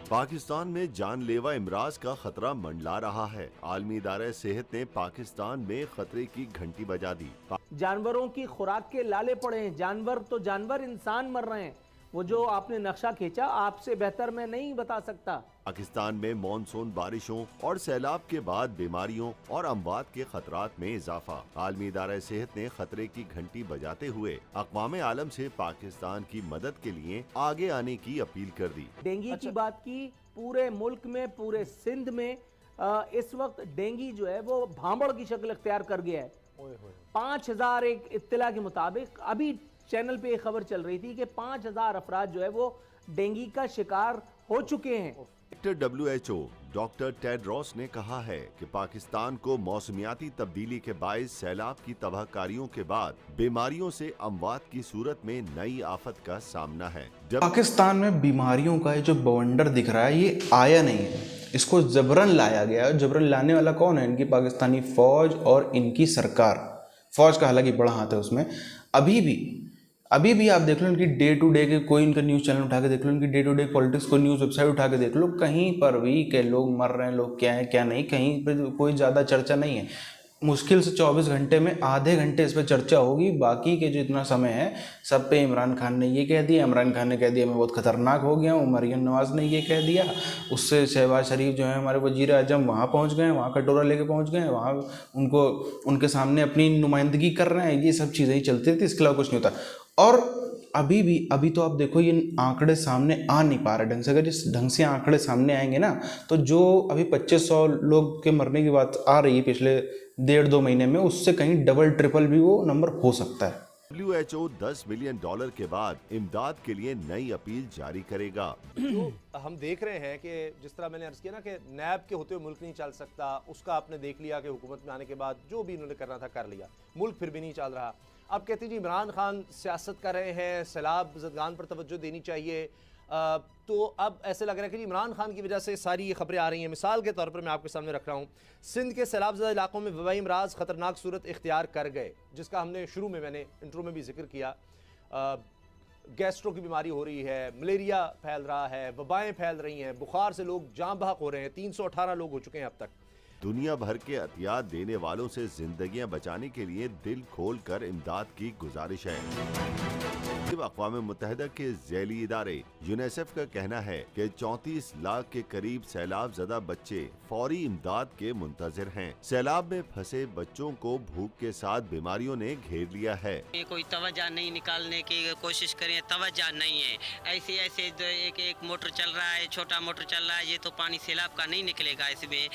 पाकिस्तान में जानलेवा इमराज का खतरा मंडला रहा है। आलमी इदारे सेहत ने पाकिस्तान में खतरे की घंटी बजा दी। जानवरों की खुराक के लाले पड़े हैं, जानवर तो जानवर, इंसान मर रहे हैं। वो जो आपने नक्शा खींचा, आपसे बेहतर मैं नहीं बता सकता। पाकिस्तान में मानसून बारिशों और सैलाब के बाद बीमारियों और अमवात के खतरात में इजाफा। आलमी इदारा सेहत ने खतरे की घंटी बजाते हुए अक़वाम आलम से पाकिस्तान की मदद के लिए आगे आने की अपील कर दी। डेंगू की बात की, पूरे मुल्क में, पूरे सिंध में इस वक्त डेंगू जो है वो भांबड़ की शक्ल इख्तियार कर गया है। 5000 एक इत्तला के मुताबिक अभी चैनल पे एक खबर चल रही थी कि 5000 अफराद जो है वो डेंगू का शिकार हो चुके हैं। WHO डॉक्टर टेड्रोस ने कहा है कि पाकिस्तान को मौसमियाती तब्दीली के बायस सैलाब की तबाहकारियों के बाद बीमारियों से अमवात की सूरत में नई आफत का सामना है। पाकिस्तान में बीमारियों का जो बवंडर दिख रहा है ये आया नहीं है, इसको जबरन लाया गया है। जबरन लाने वाला कौन है? इनकी पाकिस्तानी फौज और इनकी सरकार। फौज का हालांकि बड़ा हाथ है उसमें। अभी भी आप देख लो इनकी डे टू डे के कोई इनका न्यूज़ चैनल उठा के देख लो, इनकी डे टू डे पॉलिटिक्स को न्यूज़ वेबसाइट उठा के देख लो, कहीं पर भी के लोग मर रहे हैं, लोग क्या है क्या नहीं, कहीं पर कोई ज़्यादा चर्चा नहीं है। मुश्किल से 24 घंटे में आधे घंटे इस पर चर्चा होगी, बाकी के जो इतना समय है सब पे इमरान खान ने ये कह दिया, इमरान खान ने कह दिया मैं बहुत ख़तरनाक हो गया हूँ, मरियम नवाज़ ने ये कह दिया, उससे शहबाज शरीफ जो है हमारे वज़ीर आज़म वहाँ पहुँच गए, वहाँ कटोरा लेके पहुँच गए, वहाँ उनको उनके सामने अपनी नुमाइंदगी कर रहे हैं। ये सब चीज़ें ही चलती थी, इसके अलावा कुछ नहीं होता। और अभी तो आप देखो ये आंकड़े सामने आ नहीं पा रहे ढंग से। अगर जिस ढंग से आंकड़े सामने आएंगे ना, तो जो अभी 2500 लोग के मरने की बात आ रही है पिछले 1.5-2 महीने में, उससे कहीं डबल ट्रिपल भी वो नंबर हो सकता है। WHO $10 बिलियन के बाद इमदाद के लिए नई अपील जारी करेगा। जो हम देख रहे हैं कि जिस तरह मैंने अर्ज किया ना कि नैब के होते हुए मुल्क नहीं चल सकता, उसका आपने देख लिया कि हुकूमत में आने के बाद जो भी इन्होंने करना था कर लिया, मुल्क फिर भी नहीं चल रहा। अब कहते जी इमरान खान सियासत कर रहे हैं, सैलाब ज़दगान पर तवज्जो देनी चाहिए, तो अब ऐसे लग रहा है कि इमरान खान की वजह से सारी ये खबरें आ रही हैं। मिसाल के तौर पर मैं आपके सामने रख रहा हूँ, सिंध के सैलाबज़दा इलाकों में वबाई अमराज ख़तरनाक सूरत इख्तियार कर गए, जिसका हमने शुरू में मैंने इंट्रो में भी जिक्र किया। गैस्ट्रो की बीमारी हो रही है, मलेरिया फैल रहा है, वबाएँ फैल रही हैं, बुखार से लोग जाँ बहक हो रहे हैं। 318 लोग हो चुके हैं अब तक। दुनिया भर के अतियात देने वालों से जिंदगियां बचाने के लिए दिल खोल कर इमदाद की गुजारिश है। अक़वाम मुत्तहिदा के ज़ैली इदारे यूनिसेफ का कहना है कि 34 लाख के करीब सैलाब ज़दा बच्चे फौरी इमदाद के मुंतज़िर हैं। सैलाब में फंसे बच्चों को भूख के साथ बीमारियों ने घेर लिया है। ये कोई तवज्जो नहीं निकालने की कोशिश करें, तवज्जो नहीं है। ऐसे एक मोटर चल रहा है, छोटा मोटर चल रहा है, ये तो पानी सैलाब का नहीं निकलेगा इसमें।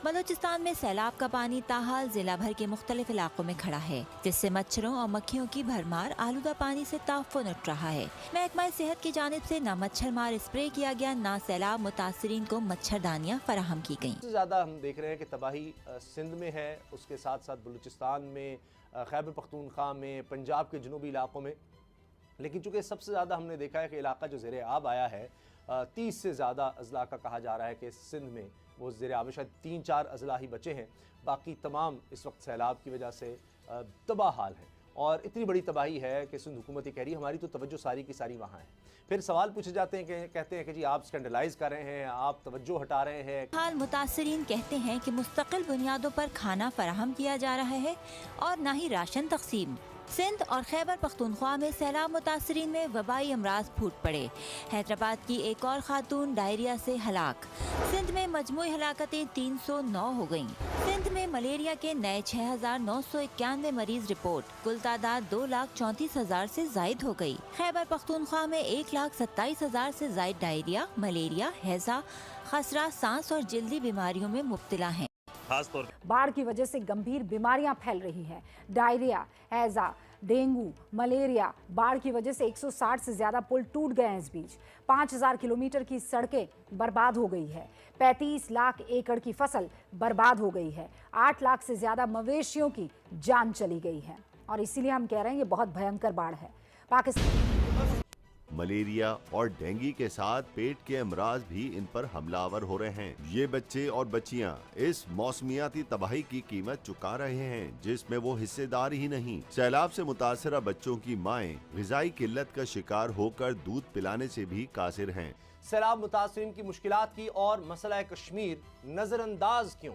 बलूचिस्तान में सैलाब का पानी ताहाल जिला भर के मुख्तलिफ इलाकों में खड़ा है, जिससे मच्छरों और मक्खियों की भरमार आलूदा पानी से तहफ़्फ़ुज़ उठ रहा है। महकमा सेहत की जानिब से न मच्छर मार स्प्रे किया गया, न सैलाब मुतासरीन को मच्छरदानियाँ फराहम की गयी। सबसे ज़्यादा हम देख रहे हैं कि तबाही सिंध में है, उसके साथ साथ बलूचिस्तान में, खैबर पख्तूनख्वा में, पंजाब के जनूबी इलाकों में। लेकिन चूँकि सबसे ज़्यादा हमने देखा है कि इलाका जो ज़ेरे आब आया है, 30 से ज़्यादा अजला का कहा जा रहा है कि सिंध में वो ज़ेरे आब, शायद 3-4 अजला ही बचे हैं, बाकी तमाम इस वक्त सैलाब की वजह से तबाह हाल है। और इतनी बड़ी तबाही है कि सिंध हुकूमत कह रही है हमारी तो तवज्जो सारी की सारी वहाँ है। फिर सवाल पूछे जाते हैं कि कहते हैं कि जी आप स्कैंडलाइज कर रहे हैं, आप तवज्जो हटा रहे हैं। हाल मुतासरीन कहते हैं कि मुस्तकिल बुनियादों पर खाना फराहम किया जा रहा है और न ही राशन तकसीम। सिंध और खैबर पख्तूनख्वा में सैलाब मुतासरीन में वबाई अमराज फूट पड़े। हैदराबाद की एक और खातून डायरिया से हलाक। सिंध में मजमूई हलाकतें 309 हो गईं। सिंध में मलेरिया के नए 6,991 मरीज रिपोर्ट, कुल तादाद 2,34,000 से जायद हो गई। खैबर पख्तूनख्वा में 1,27,000 से जायद डायरिया, मलेरिया, हैजा, खसरा, सांस और जल्दी बीमारियों में मुब्तला हैं। बाढ़ की वजह से गंभीर बीमारियां फैल रही हैं। डायरिया, हैजा, डेंगू, मलेरिया। बाढ़ की वजह से 160 से ज्यादा पुल टूट गए हैं। इस बीच 5,000 किलोमीटर की सड़कें बर्बाद हो गई है। 35 लाख एकड़ की फसल बर्बाद हो गई है। 8 लाख से ज्यादा मवेशियों की जान चली गई है। और इसीलिए हम कह रहे हैं ये बहुत भयंकर बाढ़ है। पाकिस्तान मलेरिया और डेंगू के साथ पेट के अमराज भी इन पर हमलावर हो रहे हैं। ये बच्चे और बच्चियां इस मौसमियाती तबाही की कीमत चुका रहे हैं, जिसमें वो हिस्सेदार ही नहीं। सैलाब से मुतासरा बच्चों की माएं ग़िज़ाई किल्लत का शिकार होकर दूध पिलाने से भी कासिर हैं। सैलाब मुतासरीन की मुश्किलात की और मसला कश्मीर नजरअंदाज क्यों?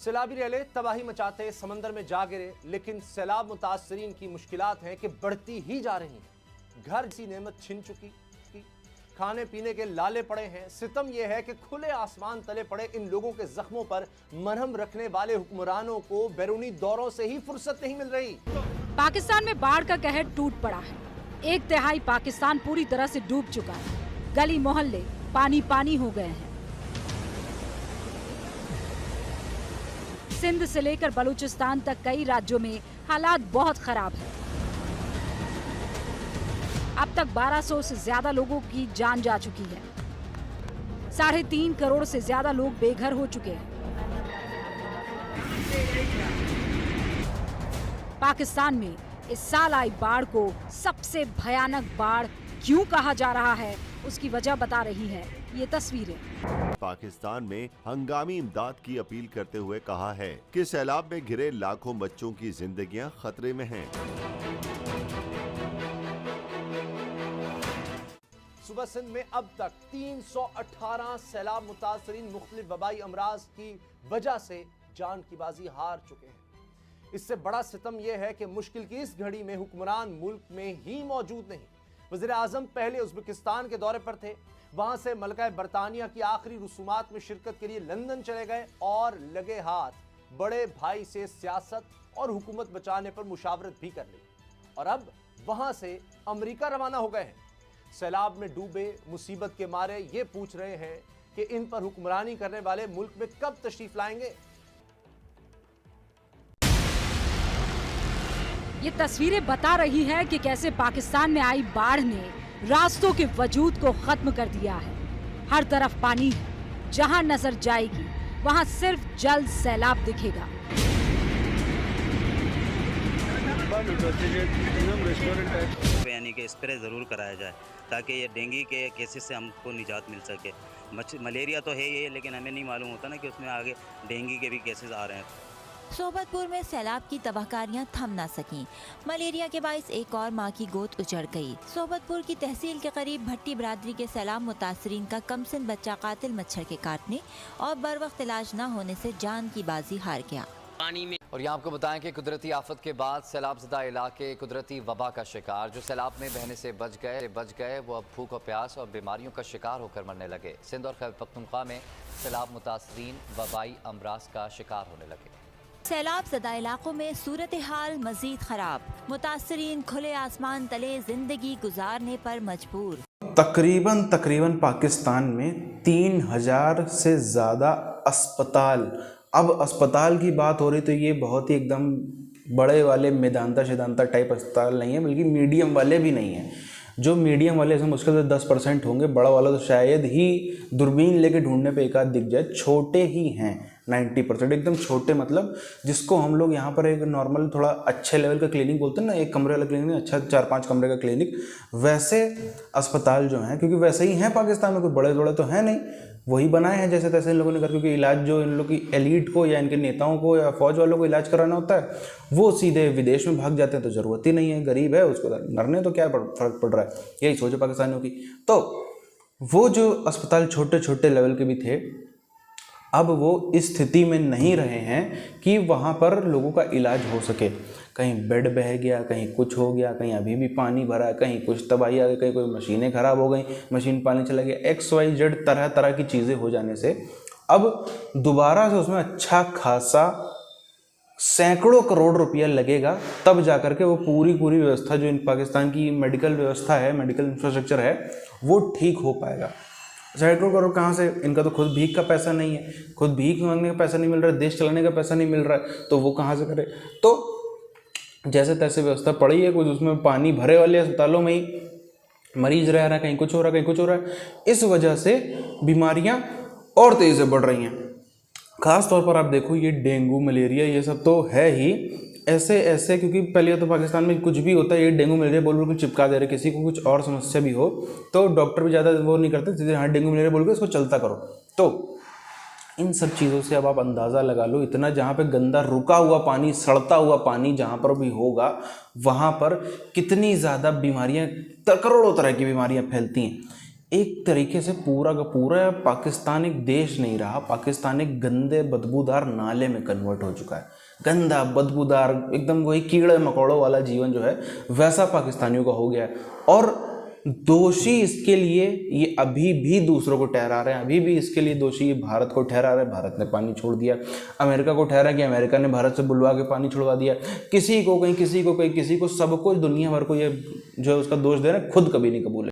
सैलाबी रैले तबाही मचाते समंदर में जा गिरे, लेकिन सैलाब मुतासरीन की मुश्किलात हैं कि बढ़ती ही जा रही हैं। घर की नेमत छिन चुकी, खाने पीने के लाले पड़े हैं। सितम यह है कि खुले आसमान तले पड़े इन लोगों के जख्मों पर मरहम रखने वाले हुक्मरानों को बैरूनी दौरों से ही फुर्सत नहीं मिल रही। पाकिस्तान में बाढ़ का कहर टूट पड़ा है। 1/3 पाकिस्तान पूरी तरह से डूब चुका है। गली मोहल्ले पानी पानी हो गए हैं। सिंध से लेकर बलूचिस्तान तक कई राज्यों में हालात बहुत खराब है। अब तक 1200 से ज्यादा लोगों की जान जा चुकी है। 3.5 करोड़ से ज्यादा लोग बेघर हो चुके हैं। पाकिस्तान में इस साल आई बाढ़ को सबसे भयानक बाढ़ क्यों कहा जा रहा है, उसकी वजह बता रही है ये तस्वीरें। पाकिस्तान में हंगामी इमदाद की अपील करते हुए कहा है कि सैलाब में घिरे लाखों बच्चों की जिंदगियां खतरे में हैं। सुबह सिंध में अब तक 318 सैलाब मुतासरीन मुख्तलिफ वबाई अमराज की वजह से जान की बाजी हार चुके हैं। इससे बड़ा सितम यह है कि मुश्किल की इस घड़ी में हुक्मरान मुल्क में ही मौजूद नहीं। वज़ीर आज़म पहले उज़्बेकिस्तान के दौरे पर थे, वहां से मलका बरतानिया की आखिरी रसूमात में शिरकत के लिए लंदन चले गए और लगे हाथ बड़े भाई से सियासत और हुकूमत बचाने पर मुशावरत भी कर ली और अब वहां से अमेरिका रवाना हो गए हैं। सैलाब में डूबे मुसीबत के मारे ये पूछ रहे हैं कि इन पर हुक्मरानी करने वाले मुल्क में कब तशरीफ लाएंगे। ये तस्वीरें बता रही है कि कैसे पाकिस्तान में आई बाढ़ ने रास्तों के वजूद को खत्म कर दिया है। हर तरफ पानी है, जहां नजर जाएगी वहां सिर्फ जल्द सैलाब दिखेगा। यानी कि स्प्रे ज़रूर कराया जाए ताकि ये डेंगू के केसेस से हमको निजात मिल सके। मलेरिया तो है ही, लेकिन हमें नहीं मालूम होता ना कि उसमें आगे डेंगू के भी केसेस आ रहे हैं। सोबतपुर में सैलाब की तबाहकारियां थम ना सकीं। मलेरिया के बाइस एक और माँ की गोद उजड़ गई। सोबतपुर की तहसील के करीब भट्टी बरादरी के सैलाब मुतासरीन का कमसिन बच्चा कातिल मच्छर के काटने और बर वक्त इलाज न होने से जान की बाजी हार गया। पानी में और यहाँ आपको बताएं कि कुदरती आफत के बाद सैलाबज़दा इलाके कुदरती वबा का शिकार। जो सैलाब में बहने से बच गए वो अब भूख और प्यास और बीमारियों का शिकार होकर मरने लगे। सिंध और खैबर पख्तूनख्वा में सैलाब मुतासरीन वबाई अमराज का शिकार होने लगे। सैलाब ज़दा इलाकों में सूरत हाल मजीद खराब। मुतासरीन खुले आसमान तले जिंदगी गुजारने पर मजबूर। तकरीबन पाकिस्तान में 3000 से ज़्यादा अस्पताल। अब अस्पताल की बात हो रही तो ये बहुत ही एकदम बड़े वाले मेदांता शिदांता टाइप अस्पताल नहीं है, बल्कि मीडियम वाले भी नहीं हैं। जो मीडियम वाले इसमें मुश्किल से 10% होंगे, बड़ा वाला तो शायद ही दूरबीन लेके ढूंढने पे एक आध दिख जाए। छोटे ही हैं 90%, एकदम छोटे, मतलब जिसको हम लोग यहाँ पर एक नॉर्मल थोड़ा अच्छे लेवल का क्लिनिक बोलते हैं ना, एक कमरे वाला क्लिनिक, अच्छा 4-5 कमरे का क्लिनिक, वैसे अस्पताल जो हैं, क्योंकि वैसे ही हैं पाकिस्तान में, कोई बड़े बड़े तो हैं नहीं, वही बनाए हैं जैसे तैसे इन लोगों ने कर। क्योंकि इलाज जो इन लोग की एलीट को या इनके नेताओं को या फौज वालों को इलाज कराना होता है, वो सीधे विदेश में भाग जाते हैं, तो ज़रूरत ही नहीं है। गरीब है, उसको मरने तो क्या फ़र्क पड़ रहा है, यही सोचो पाकिस्तानियों की। तो वो जो अस्पताल छोटे छोटे लेवल के भी थे, अब वो इस स्थिति में नहीं रहे हैं कि वहाँ पर लोगों का इलाज हो सके। कहीं बेड बह गया, कहीं कुछ हो गया, कहीं अभी भी पानी भरा है, कहीं कुछ तबाही आ गई, कहीं कोई मशीनें ख़राब हो गई, मशीन पानी चला गया, XYZ तरह तरह की चीज़ें हो जाने से अब दोबारा से उसमें अच्छा खासा सैकड़ों करोड़ रुपया लगेगा, तब जा कर के वो पूरी व्यवस्था जो इन पाकिस्तान की मेडिकल व्यवस्था है, मेडिकल इंफ्रास्ट्रक्चर है, वो ठीक हो पाएगा। सैकड़ों करोड़ कहाँ से? इनका तो खुद भीख का पैसा नहीं है, खुद भीख मांगने का पैसा नहीं मिल रहा है, देश चलाने का पैसा नहीं मिल रहा है, तो वो कहाँ से करे? तो जैसे तैसे व्यवस्था पड़ी है, कुछ उसमें पानी भरे वाले अस्पतालों में ही मरीज रह रहा है, कहीं कुछ हो रहा है, कहीं कुछ हो रहा है। इस वजह से बीमारियां और तेज़ी से बढ़ रही हैं। ख़ास तौर पर आप देखो, ये डेंगू, मलेरिया, ये सब तो है ही, ऐसे क्योंकि पहले तो पाकिस्तान में कुछ भी होता है ये डेंगू मलेरिया बोल के चिपका दे रहे, किसी को कुछ और समस्या भी हो तो डॉक्टर भी ज़्यादा वो नहीं करते, सीधे हाँ डेंगू मलेरिया बोल के इसको चलता करो। तो इन सब चीज़ों से अब आप अंदाज़ा लगा लो, इतना जहाँ पे गंदा रुका हुआ पानी, सड़ता हुआ पानी जहाँ पर भी होगा वहाँ पर कितनी ज़्यादा बीमारियाँ, करोड़ों तरह की बीमारियाँ फैलती हैं। एक तरीके से पूरा का पूरा पाकिस्तान एक देश नहीं रहा, पाकिस्तान एक गंदे बदबूदार नाले में कन्वर्ट हो चुका है। गंदा बदबूदार एकदम वही कीड़े मकोड़ों वाला जीवन जो है वैसा पाकिस्तानियों का हो गया है। और दोषी इसके लिए ये अभी भी दूसरों को ठहरा रहे हैं, अभी भी इसके लिए दोषी ये भारत को ठहरा रहे हैं। भारत ने पानी छोड़ दिया, अमेरिका को ठहरा कि अमेरिका ने भारत से बुलवा के पानी छुड़वा दिया। किसी को कहीं, किसी को कहीं, किसी को, सबको दुनिया भर को ये जो है उसका दोष दे रहे हैं, खुद कभी नहीं कबूल